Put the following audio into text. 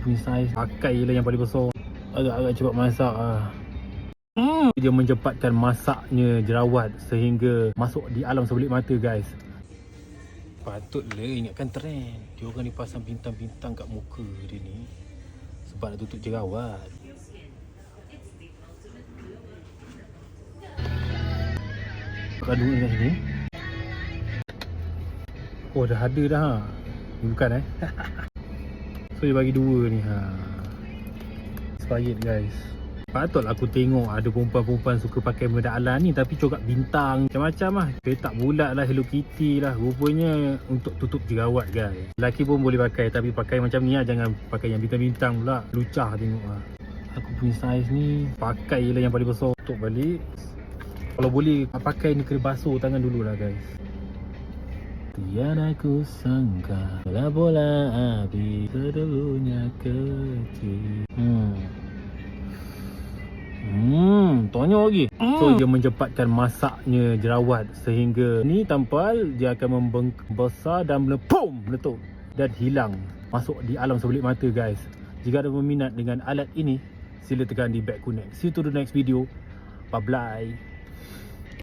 punya saiz pakai lah yang paling besar. Agak-agak cepat masak lah. Dia mencepatkan masaknya jerawat sehingga masuk di alam sebelik mata guys. Patutlah ingatkan trend. Dia orang ni pasang bintang-bintang kat muka dia ni sebab nak tutup jerawat. Kandungan kat sini. Oh dah ada dah ha. Ni bukan So dia bagi dua ni ha. Expired guys. Patutlah aku tengok ada perempuan-perempuan suka pakai benda alam ni tapi corak bintang macam-macam lah. Petak bulat lah, Hello Kitty lah. Rupanya untuk tutup jerawat guys. Lelaki pun boleh pakai tapi pakai macam ni lah. Jangan pakai yang bintang-bintang pula. Lucah tengok lah. Aku punya saiz ni pakai lah yang paling besar. Tutup balik. Kalau boleh pakai ni kena basuh tangan dulu lah guys. Tiada ku sangka bola api sedulunya kecil. Tonyo lagi. So dia mencepatkan masaknya jerawat sehingga ni tampal dia akan membesar dan meletup dan hilang masuk di alam sebelik mata guys. Jika ada berminat dengan alat ini, sila tekan di back connect. See you to the next video. Bye bye.